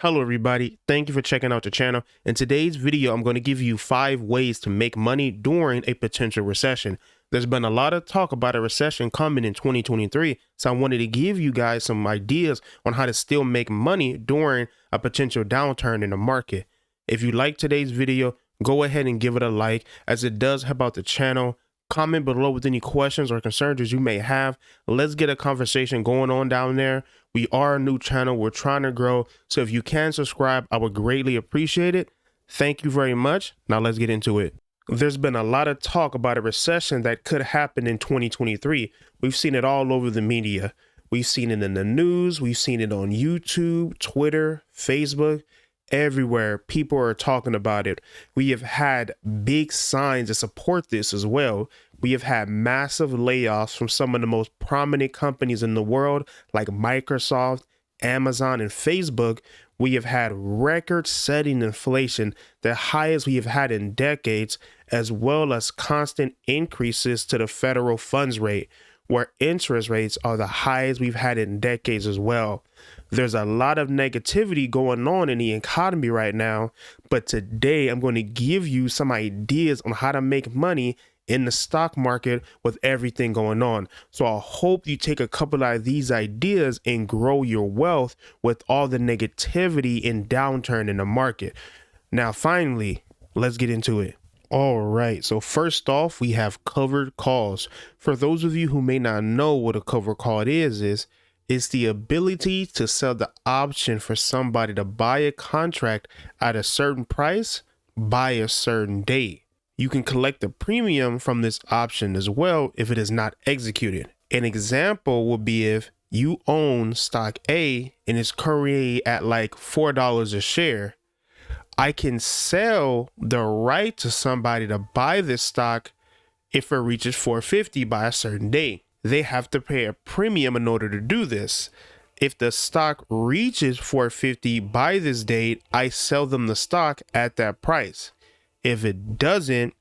Hello everybody, thank you for checking out the channel. In today's video, I'm going to give you 5 ways to make money during a potential recession. There's been a lot of talk about a recession coming in 2023, so I wanted to give you guys some ideas on how to still make money during a potential downturn in the market. If you like today's video, go ahead and give it a like, as it does help out the channel. Comment below with any questions or concerns that you may have. Let's get a conversation going on down there. We are a new channel. We're trying to grow. So if you can subscribe, I would greatly appreciate it. Thank you very much. Now let's get into it. There's been a lot of talk about a recession that could happen in 2023. We've seen it all over the media. We've seen it in the news. We've seen it on YouTube, Twitter, Facebook. Everywhere people are talking about it. We have had big signs that support this as well. We have had massive layoffs from some of the most prominent companies in the world, like Microsoft, Amazon, and Facebook. We have had record-setting inflation, the highest we have had in decades, as well as constant increases to the federal funds rate, where interest rates are the highest we've had in decades as well. There's a lot of negativity going on in the economy right now, but today I'm going to give you some ideas on how to make money in the stock market with everything going on. So I hope you take a couple of these ideas and grow your wealth with all the negativity and downturn in the market. Now, finally, let's get into it. All right, so first off, we have covered calls. For those of you who may not know what a covered call is it's the ability to sell the option for somebody to buy a contract at a certain price by a certain date. You can collect a premium from this option as well if it is not executed. An example would be if you own stock A and it's currently at like $4 a share. I can sell the right to somebody to buy this stock if it reaches $4.50 by a certain date. They have to pay a premium in order to do this. If the stock reaches $4.50 by this date, I sell them the stock at that price. If it doesn't,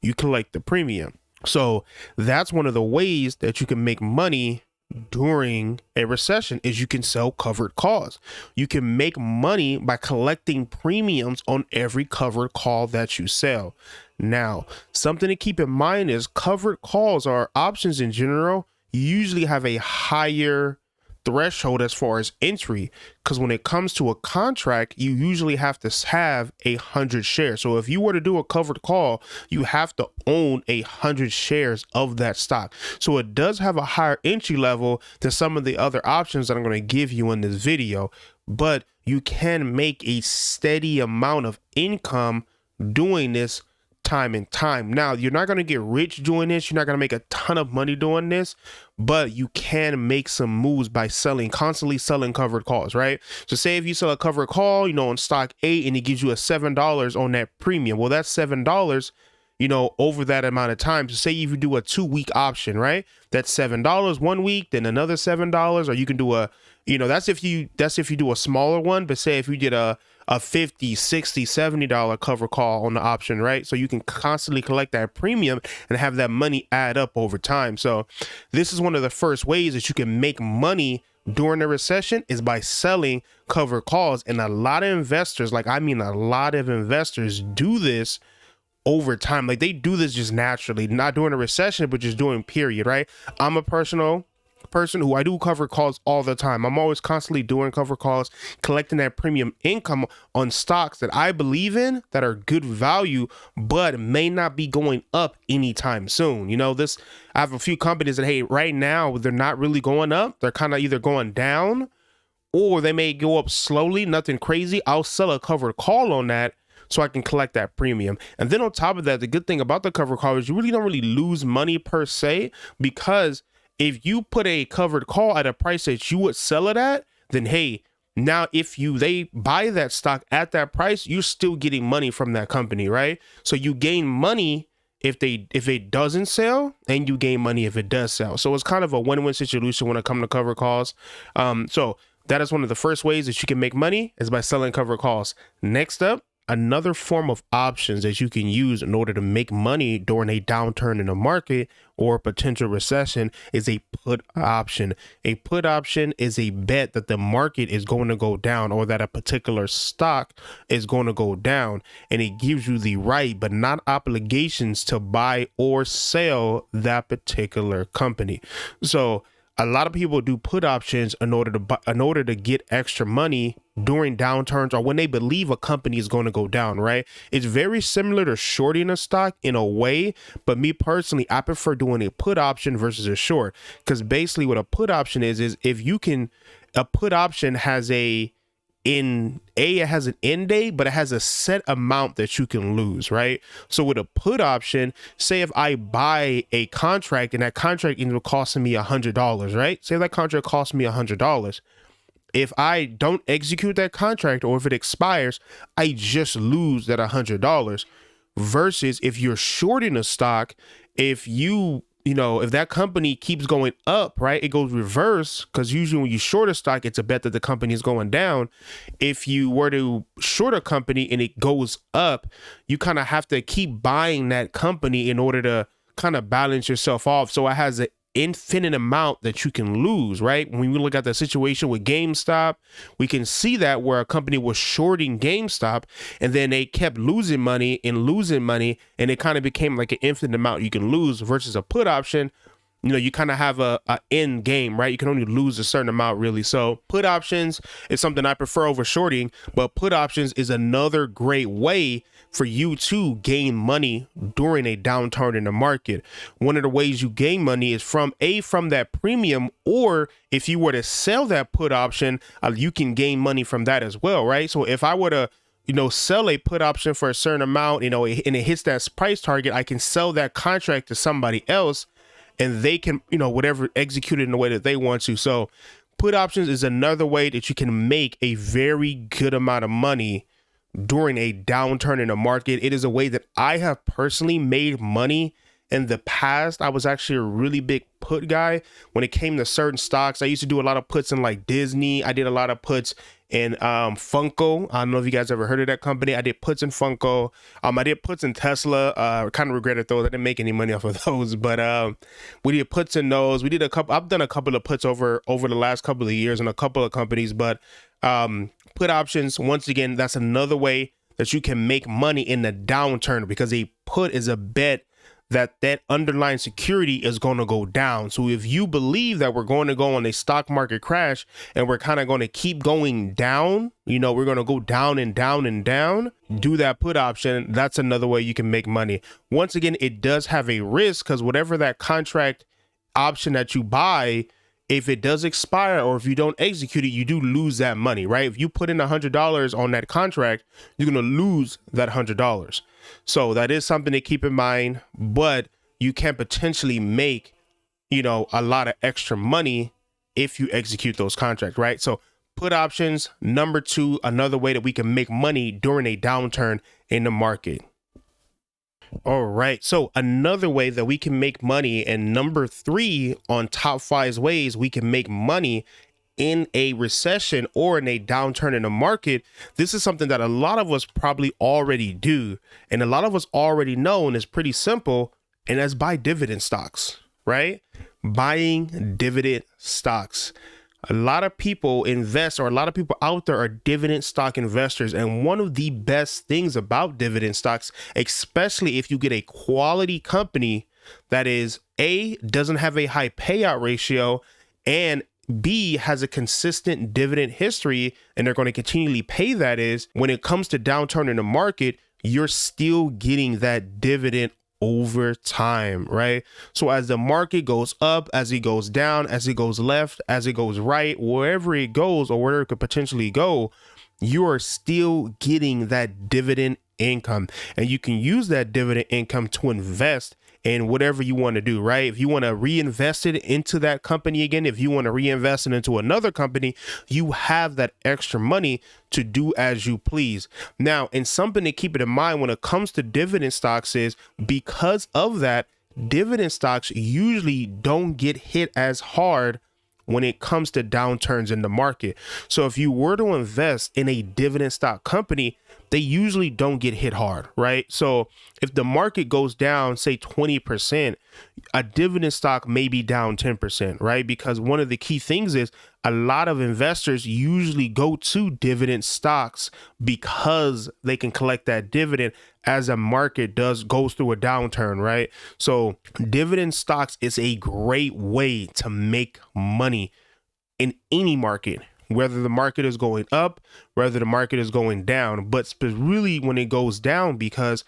you collect the premium. So that's one of the ways that you can make money during a recession is you can sell covered calls. You can make money by collecting premiums on every covered call that you sell. Now, something to keep in mind is covered calls or options in general usually have a higher threshold as far as entry, because when it comes to a contract, you usually have to have 100 shares. So if you were to do a covered call, you have to own 100 shares of that stock. So it does have a higher entry level than some of the other options that I'm going to give you in this video, but you can make a steady amount of income doing this time and time. Now, you're not going to get rich doing this. You're not going to make a ton of money doing this, but you can make some moves by constantly selling covered calls, right? So say if you sell a covered call, on stock A and it gives you a $7 on that premium. Well, that's $7, over that amount of time. So say if you do a 2-week option, right? That's $7 one week, then another $7, or you can do that's if you do a smaller one, but say if you did a $50, $60, $70 cover call on the option, right? So you can constantly collect that premium and have that money add up over time. So this is one of the first ways that you can make money during a recession is by selling cover calls. And a lot of investors, a lot of investors do this over time. Like they do this just naturally, not during a recession, but just during period, right? I'm a person who I do cover calls all the time. I'm always constantly doing cover calls, collecting that premium income on stocks that I believe in that are good value, but may not be going up anytime soon. I have a few companies that, hey, right now they're not really going up. They're kind of either going down or they may go up slowly, nothing crazy. I'll sell a covered call on that so I can collect that premium. And then on top of that, the good thing about the cover call is you really don't really lose money per se, because if you put a covered call at a price that you would sell it at, then hey, now if they buy that stock at that price, you're still getting money from that company, right? So you gain money if it doesn't sell, and you gain money if it does sell. So it's kind of a win-win situation when it comes to cover calls. So that is one of the first ways that you can make money is by selling cover calls. Next up, another form of options that you can use in order to make money during a downturn in the market or potential recession is a put option. A put option is a bet that the market is going to go down or that a particular stock is going to go down, and it gives you the right but not obligations to buy or sell that particular company. So a lot of people do put options in order to get extra money during downturns or when they believe a company is going to go down, right? It's very similar to shorting a stock in a way, but me personally, I prefer doing a put option versus a short, because basically what a put option is if you can, a put option has it has an end date, but it has a set amount that you can lose, right? So with a put option, say if I buy a contract and that contract ends up costing me $100, right? Say that contract costs me $100. If I don't execute that contract or if it expires, I just lose that $100. Versus if you're shorting a stock, if that company keeps going up, right, it goes reverse, because usually when you short a stock, it's a bet that the company is going down. If you were to short a company and it goes up, you kind of have to keep buying that company in order to kind of balance yourself off. So it has an infinite amount that you can lose, right? When we look at the situation with GameStop, we can see that where a company was shorting GameStop and then they kept losing money, and it kind of became like an infinite amount you can lose versus a put option. You kind of have a end game, right? You can only lose a certain amount, really. So put options is something I prefer over shorting, but put options is another great way for you to gain money during a downturn in the market. One of the ways you gain money is from that premium, or if you were to sell that put option, you can gain money from that as well, right? So if I were to sell a put option for a certain amount, and it hits that price target, I can sell that contract to somebody else and they can, whatever, execute it in the way that they want to. So put options is another way that you can make a very good amount of money during a downturn in the market. It is a way that I have personally made money in the past. I was actually a really big put guy when it came to certain stocks. I used to do a lot of puts in like Disney. I did a lot of puts in Funko. I don't know if you guys ever heard of that company. I did puts in Funko. I did puts in Tesla. Kind of regretted those. I didn't make any money off of those, but we did puts in those. I've done a couple of puts over the last couple of years in a couple of companies, but put options, once again, that's another way that you can make money in the downturn, because a put is a bet that underlying security is going to go down. So if you believe that we're going to go on a stock market crash and we're kind of going to keep going down, we're going to go down and down and down, do that put option. That's another way you can make money. Once again, it does have a risk, because whatever that contract option that you buy, if it does expire or if you don't execute it, you do lose that money, right? If you put in $100 on that contract, you're going to lose that $100. So that is something to keep in mind, but you can potentially make, a lot of extra money if you execute those contracts, right? So put options, number 2, another way that we can make money during a downturn in the market. All right. So another way that we can make money, and number 3 on top 5 ways we can make money in a recession or in a downturn in the market. This is something that a lot of us probably already do, and a lot of us already know, and it's pretty simple, and that's buy dividend stocks, right? Buying dividend stocks. A lot of people invest, or a lot of people out there are dividend stock investors. And one of the best things about dividend stocks, especially if you get a quality company that is doesn't have a high payout ratio, and B, has a consistent dividend history, and they're going to continually pay, that is, when it comes to downturn in the market, you're still getting that dividend over time, right? So as the market goes up, as it goes down, as it goes left, as it goes right, wherever it goes or where it could potentially go, you are still getting that dividend income, and you can use that dividend income to invest in whatever you want to do, right? If you want to reinvest it into that company again, if you want to reinvest it into another company, you have that extra money to do as you please. Now, and something to keep it in mind when it comes to dividend stocks is, because of that, dividend stocks usually don't get hit as hard when it comes to downturns in the market. So if you were to invest in a dividend stock company, they usually don't get hit hard, right? So if the market goes down, say 20%, a dividend stock may be down 10%, right? Because one of the key things is a lot of investors usually go to dividend stocks because they can collect that dividend as a market goes through a downturn, right? So dividend stocks is a great way to make money in any market, whether the market is going up, whether the market is going down, but really when it goes down, because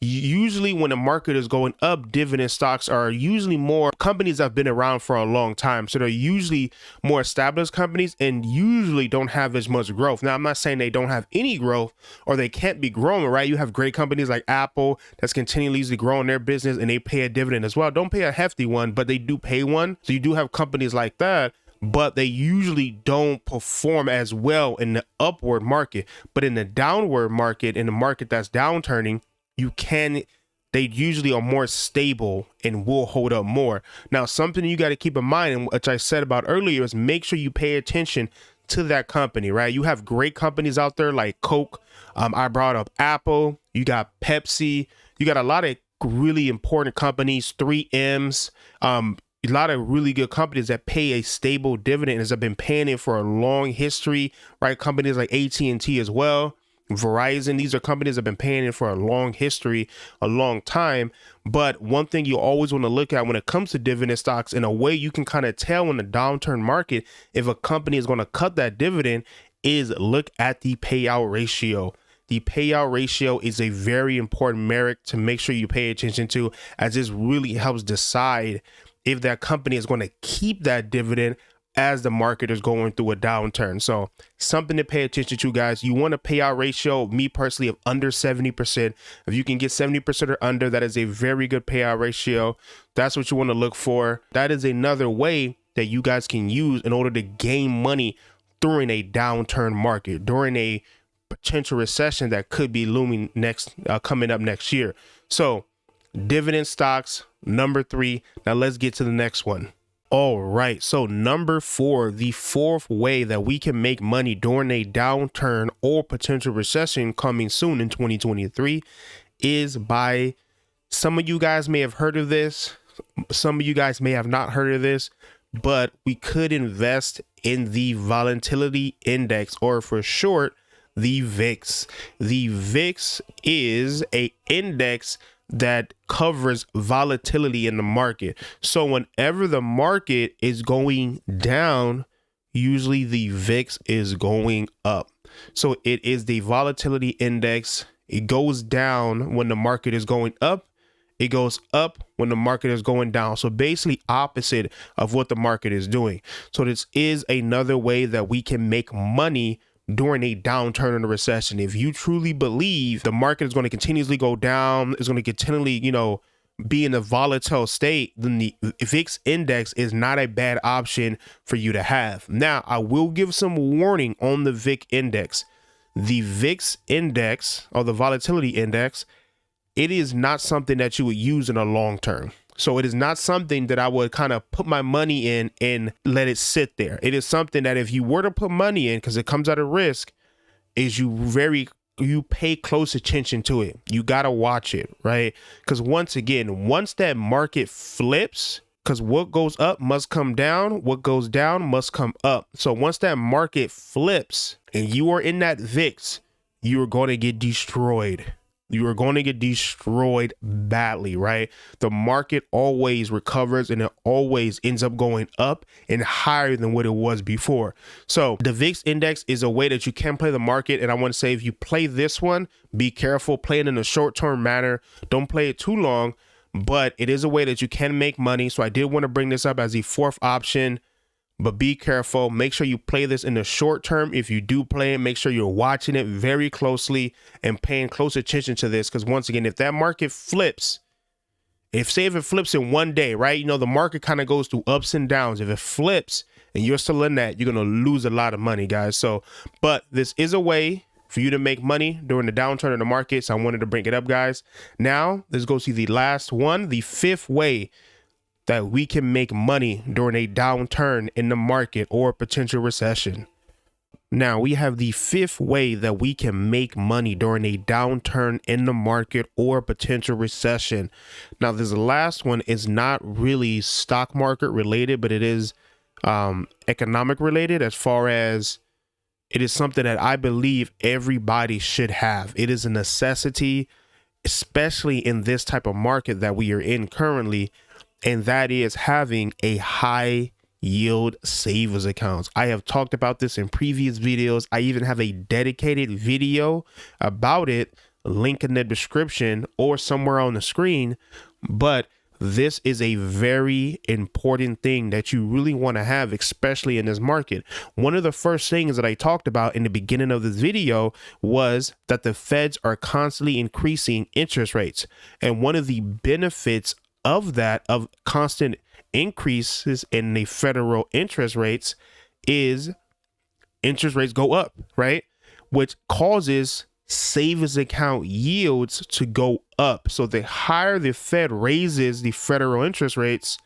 usually when the market is going up, dividend stocks are usually more companies that have been around for a long time. So they're usually more established companies and usually don't have as much growth. Now, I'm not saying they don't have any growth or they can't be growing, right? You have great companies like Apple that's continually growing their business and they pay a dividend as well. Don't pay a hefty one, but they do pay one. So you do have companies like that, but they usually don't perform as well in the upward market. But in the downward market, in the market that's downturning, they usually are more stable and will hold up more. Now, something you got to keep in mind, and which I said about earlier, is make sure you pay attention to that company, right? You have great companies out there like Coke. I brought up Apple. You got Pepsi. You got a lot of really important companies, 3Ms, a lot of really good companies that pay a stable dividend and have been paying it for a long history, right? Companies like AT&T as well. Verizon, these are companies that have been paying it for a long history, a long time. But one thing you always want to look at when it comes to dividend stocks, in a way you can kind of tell in the downturn market if a company is going to cut that dividend, is look at the payout ratio. The payout ratio is a very important metric to make sure you pay attention to, as this really helps decide if that company is going to keep that dividend as the market is going through a downturn. So something to pay attention to, guys. You want a payout ratio, me personally, of under 70%. If you can get 70% or under, that is a very good payout ratio. That's what you want to look for. That is another way that you guys can use in order to gain money during a downturn market, during a potential recession that could be looming coming up next year. So dividend stocks, number 3. Now let's get to the next one. All right, so number 4, the fourth way that we can make money during a downturn or potential recession coming soon in 2023 is by, some of you guys may have heard of this, some of you guys may have not heard of this, but we could invest in the volatility index, or for short, the VIX. The VIX is an index that covers volatility in the market. So whenever the market is going down, usually the VIX is going up. So it is the volatility index. It goes down when the market is going up. It goes up when the market is going down. So basically opposite of what the market is doing. So this is another way that we can make money during a downturn in a recession. If you truly believe the market is going to continuously go down, is going to continually, be in a volatile state, then the VIX index is not a bad option for you to have. Now, I will give some warning on the VIX index. The VIX index, or the volatility index, it is not something that you would use in a long term. So it is not something that I would kind of put my money in and let it sit there. It is something that if you were to put money in, because it comes at a risk, is you pay close attention to it. You got to watch it, right? Because once that market flips, because what goes up must come down, what goes down must come up. So once that market flips and you are in that VIX, you are going to get destroyed. You are going to get destroyed badly, right? The market always recovers and it always ends up going up and higher than what it was before. So the VIX index is a way that you can play the market. And I want to say, if you play this one, be careful, play it in a short-term manner. Don't play it too long, but it is a way that you can make money. So I did want to bring this up as the fourth option. But be careful. Make sure you play this in the short term. If you do play it, make sure you're watching it very closely and paying close attention to this. Because once again, if that market flips, if it flips in one day, right? The market kind of goes through ups and downs. If it flips and you're still in that, you're going to lose a lot of money, guys. So, but this is a way for you to make money during the downturn in the market. So I wanted to bring it up, guys. Now, let's go see the last one, the fifth way that we can make money during a downturn in the market or potential recession. Now, we have the fifth way that we can make money during a downturn in the market or potential recession. Now, this last one is not really stock market related, but it is economic related, as far as it is something that I believe everybody should have. It is a necessity, especially in this type of market that we are in currently, and that is having a high yield savings accounts. I have talked about this in previous videos. I even have a dedicated video about it, link in the description or somewhere on the screen. But this is a very important thing that you really want to have, especially in this market. One of the first things that I talked about in the beginning of this video was that the feds are constantly increasing interest rates. And one of the benefits of that, of constant increases in the federal interest rates, is interest rates go up, right? Which causes savings account yields to go up. So the higher the Fed raises the federal interest rates,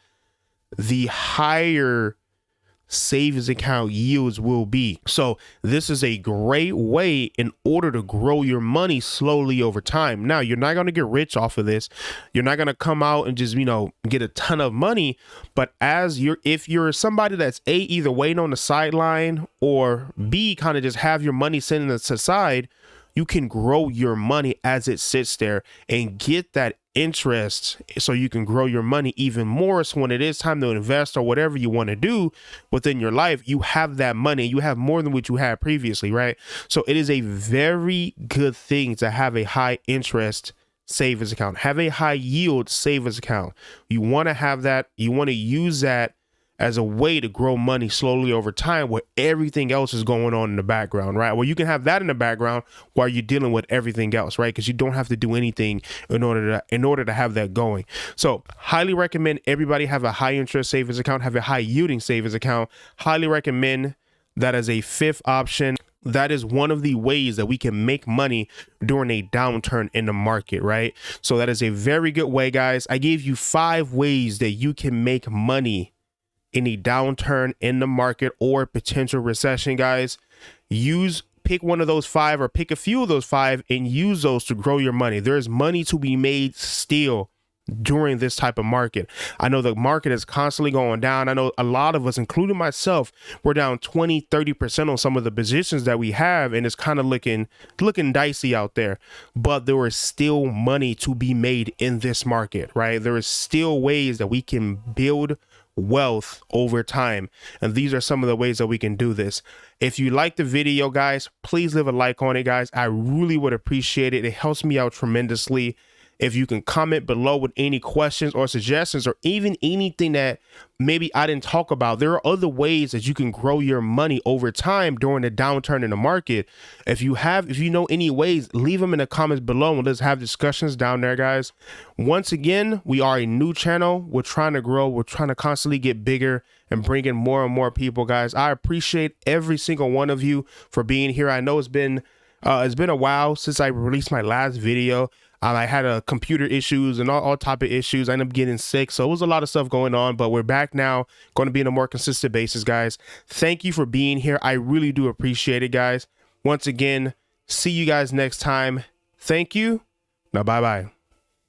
the higher savings account yields will be. So this is a great way in order to grow your money slowly over time. Now, you're not going to get rich off of this. You're not going to come out and just, get a ton of money. But if you're somebody that's either waiting on the sideline, or B, kind of just have your money sitting aside, you can grow your money as it sits there and get that interest, so you can grow your money even more. So when it is time to invest or whatever you want to do within your life, you have that money. You have more than what you had previously, right? So it is a very good thing to have a high interest savings account, have a high yield savings account. You want to have that. You want to use that as a way to grow money slowly over time, where everything else is going on in the background, right? Well, you can have that in the background while you're dealing with everything else, right? Because you don't have to do anything in order to have that going. So highly recommend everybody have a high interest savings account, have a high yielding savings account. Highly recommend that as a fifth option. That is one of the ways that we can make money during a downturn in the market, right? So that is a very good way, guys. I gave you 5 ways that you can make money in a downturn in the market or potential recession, guys. Pick one of those 5, or pick a few of those 5 and use those to grow your money. There's money to be made still during this type of market. I know the market is constantly going down. I know a lot of us, including myself, we're down 20-30% on some of the positions that we have, and it's kind of looking dicey out there. But there is still money to be made in this market, right? There is still ways that we can build wealth over time, and these are some of the ways that we can do this. If you like the video, guys, please leave a like on it, guys. I really would appreciate it. It helps me out tremendously. If you can comment below with any questions or suggestions, or even anything that maybe I didn't talk about. There are other ways that you can grow your money over time during a downturn in the market. If you know any ways, leave them in the comments below and let's have discussions down there, guys. Once again, we are a new channel. We're trying to grow. We're trying to constantly get bigger and bring in more and more people, guys. I appreciate every single one of you for being here. I know it's been a while since I released my last video. I had computer issues and all type of issues. I ended up getting sick. So it was a lot of stuff going on, but we're back now, going to be on a more consistent basis, guys. Thank you for being here. I really do appreciate it, guys. Once again, see you guys next time. Thank you. Now, bye-bye.